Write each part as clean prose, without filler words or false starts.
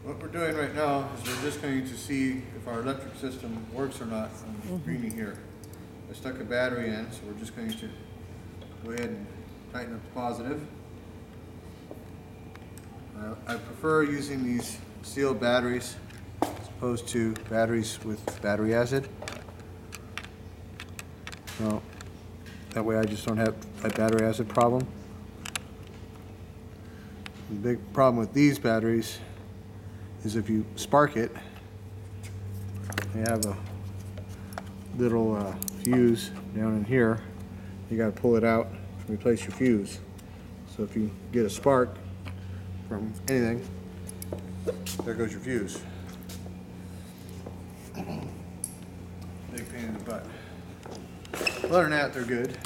What we're doing right now is we're just going to see if our electric system works or not on Greenie here. I stuck a battery in, so we're just going to go ahead and tighten up the positive. I prefer using these sealed batteries as opposed to batteries with battery acid. So that way I just don't have a battery acid problem. The big problem with these batteries is if you spark it, they have a little fuse down in here. You got to pull it out and replace your fuse. So if you get a spark from anything, there goes your fuse. Big pain in the butt. Other than that, they're good,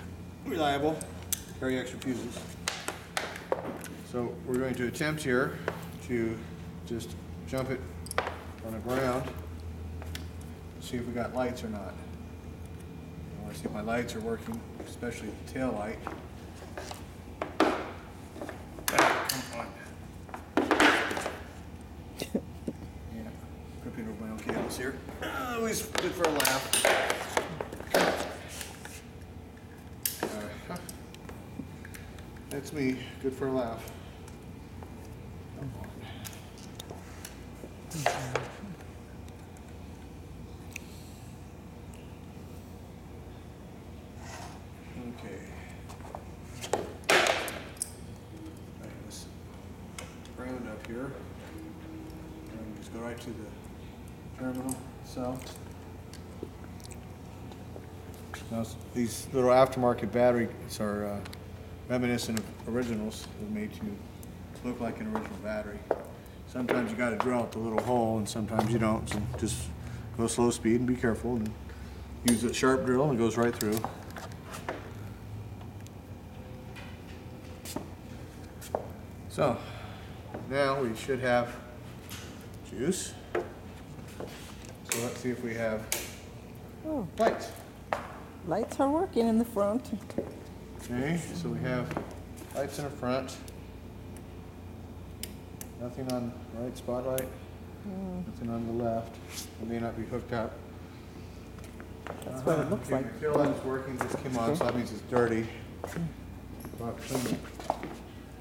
reliable, carry extra fuses. So we're going to attempt here to just jump it on the ground, see if we got lights or not. I want to see if my lights are working, especially the tail light. Come on. Yeah, tripping over my own cables here. Always good for a laugh. That's me, good for a laugh. Come on. Okay. Right, let's round up here. And just go right to the terminal itself. Now, these little aftermarket batteries are reminiscent of originals. They're made to look like an original battery. Sometimes you got to drill out the little hole, and sometimes you don't. So just go slow speed and be careful, and use a sharp drill, and it goes right through. So now we should have juice. So let's see if we have lights. Lights are working in the front. Okay, so we have lights in the front. Nothing on the right spotlight. Nothing on the left. It may not be hooked up. That's what it looks like. I feel like it's working, just came on, so that means it's dirty.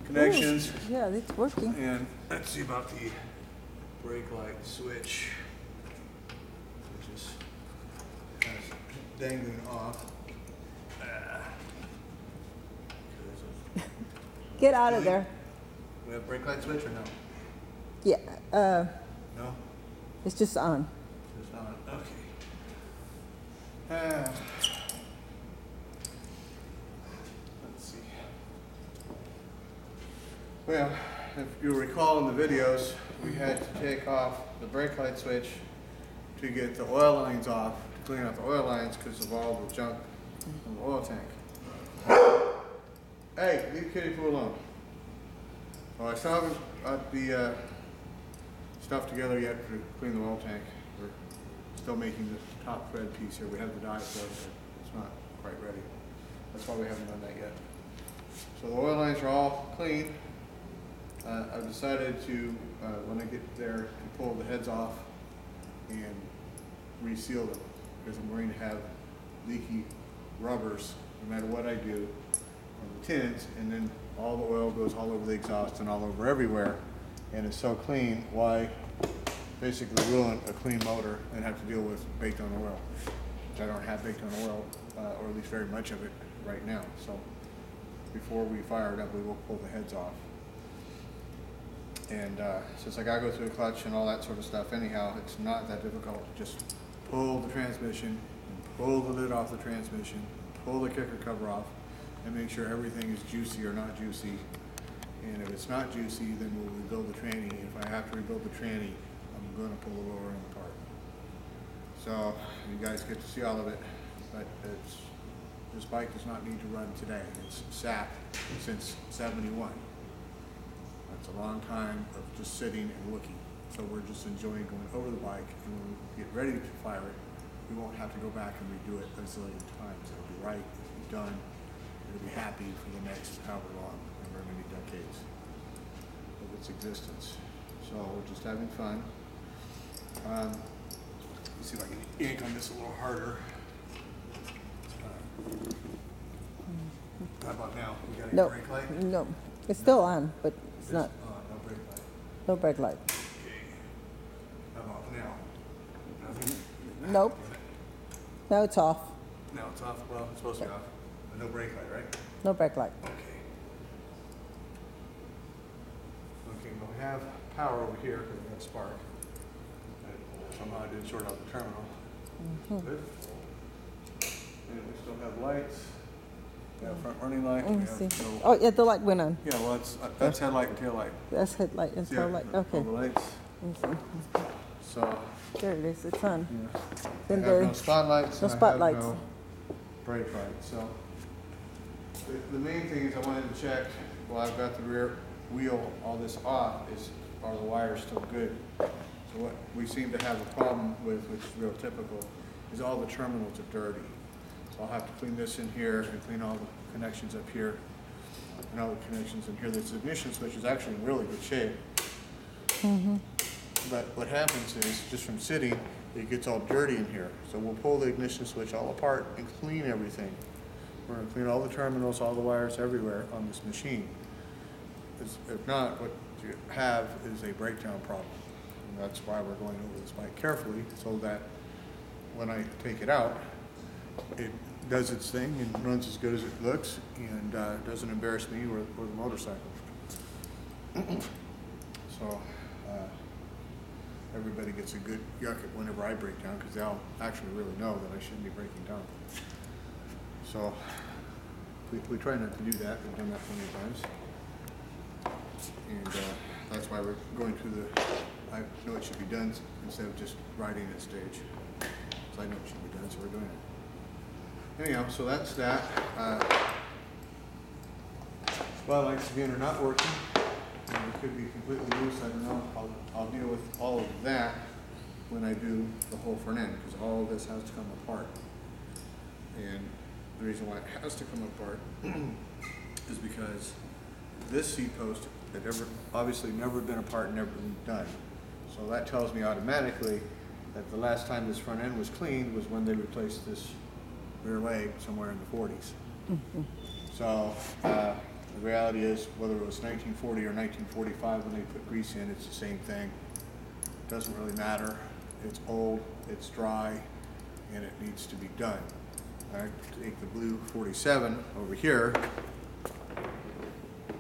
Connections. Ooh, yeah, it's working. And let's see about the brake light switch, which is kind of dangling off. Get out of there. We have brake light switch or no? Yeah, No? it's just on. It's on. Okay. Let's see. Well, if you recall in the videos, we had to take off the brake light switch to get the oil lines off, to clean out the oil lines because of all the junk in the oil tank. Hey, leave Kitty Poo alone. Well, I still haven't got the stuff together yet to clean the oil tank. We're still making the top thread piece here. We have the die thread, but it's not quite ready. That's why we haven't done that yet. So the oil lines are all clean. I've decided to, when I get there, to pull the heads off and reseal them, because I'm going to have leaky rubbers no matter what I do on the tins, and then all the oil goes all over the exhaust and all over everywhere, and it's so clean, why basically ruin a clean motor and have to deal with baked on oil, which I don't have baked on oil, or at least very much of it right now. So before we fire it up, we will pull the heads off. And since I gotta go through the clutch and all that sort of stuff anyhow, it's not that difficult. Just pull the transmission, and pull the lid off the transmission, pull the kicker cover off, and make sure everything is juicy or not juicy. And if it's not juicy, then we'll rebuild the tranny. If I have to rebuild the tranny, I'm going to pull the lower end apart. So you guys get to see all of it, but this bike does not need to run today. It's sat since '71. That's a long time of just sitting and looking. So we're just enjoying going over the bike, and when we get ready to fire it, we won't have to go back and redo it a zillion times. It'll be right, it'll be done. It'll be happy for the next however long, however many decades of its existence. so we're just having fun. Let's see if I can yank on this a little harder. How about now? We got any No, brake light? no. It's still on, but it's not. No brake light. No brake light. Okay. How about now? Nothing? Nope. Now it's off. Now it's off. Well, it's supposed to be off. But no brake light, right? No brake light. Okay. Okay, well, we have power over here because we got spark. Somehow I didn't short out the terminal. Good. And we still have lights. We have front running light. Let We me have see. no- Oh, yeah, the light went on. Yeah, well, that's headlight and tail light. That's headlight and tail light. All Okay. the lights. Let me see. So, There it is. It's on. yeah. Then I have no the spotlights. no and I have spotlights. no brake lights. So, the main thing is I wanted to check, while I've got the rear wheel, all this off, are the wires still good? So what we seem to have a problem with, which is real typical, is all the terminals are dirty. So I'll have to clean this in here and clean all the connections up here and all the connections in here. This ignition switch is actually in really good shape. But what happens is, just from sitting, it gets all dirty in here. So we'll pull the ignition switch all apart and clean everything. We're gonna clean all the terminals, all the wires everywhere on this machine. 'Cause if not, what you have is a breakdown problem. And that's why we're going over this bike carefully, so that when I take it out, it does its thing and runs as good as it looks, and doesn't embarrass me or the motorcycle. So everybody gets a good yuck at whenever I break down, because they'll actually really know that I shouldn't be breaking down. So we try not to do that. We've done that plenty of times. And that's why we're going through the, I know it should be done instead of just riding at stage. So I know it should be done, so we're doing it. Anyhow, so that's that. Spotlights again are not working. And it could be completely loose, I don't know. I'll deal with all of that when I do the whole front end, because all of this has to come apart. And the reason why it has to come apart is because this seat post had obviously never been apart, never been done. So that tells me automatically that the last time this front end was cleaned was when they replaced this rear leg somewhere in the 40s. So the reality is, whether it was 1940 or 1945 when they put grease in, it's the same thing. It doesn't really matter. It's old, it's dry, and it needs to be done. I take the blue 47 over here,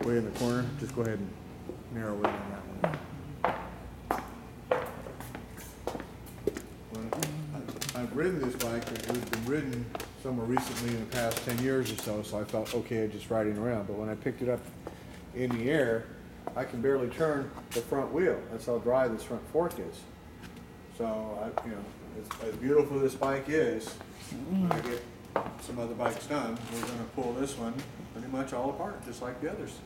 way in the corner. Just go ahead and narrow in on that one. I've ridden this bike, it has been ridden somewhere recently in the past 10 years or so, so I felt okay just riding around. But when I picked it up in the air, I can barely turn the front wheel. That's how dry this front fork is. So, as beautiful this bike is, when I get some other bikes done, we're going to pull this one pretty much all apart, just like the others.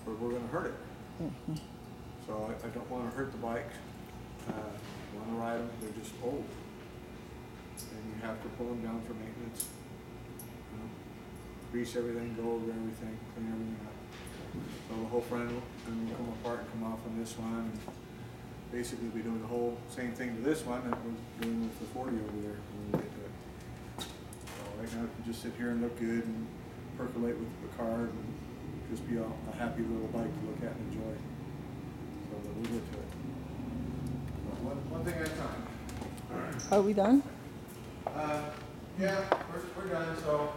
We're going to hurt it. So I don't want to hurt the bike. I want to ride them. They're just old. And you have to pull them down for maintenance. Grease everything, go over everything, clean everything up. So the whole front will come apart and come off on this one. And basically be doing the whole same thing to this one that we're doing with the 40 over there when we get to it. So right now it can just sit here and look good and percolate with the card and just be a happy little bike to look at and enjoy. So we'll get to it. But one thing at a time. All right. Are we done? Yeah, we're done. So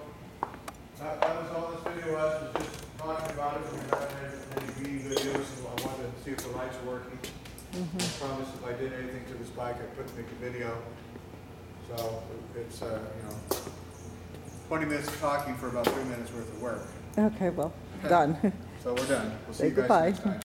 that was all this video was just talking about it. We're not any Greenie videos, so I wanted to see if the lights are working. I promise if I did anything to this bike, I couldn't make a video. So it's 20 minutes of talking for about 3 minutes worth of work. Okay, well, done. So we're done. We'll see Say you guys goodbye. next time.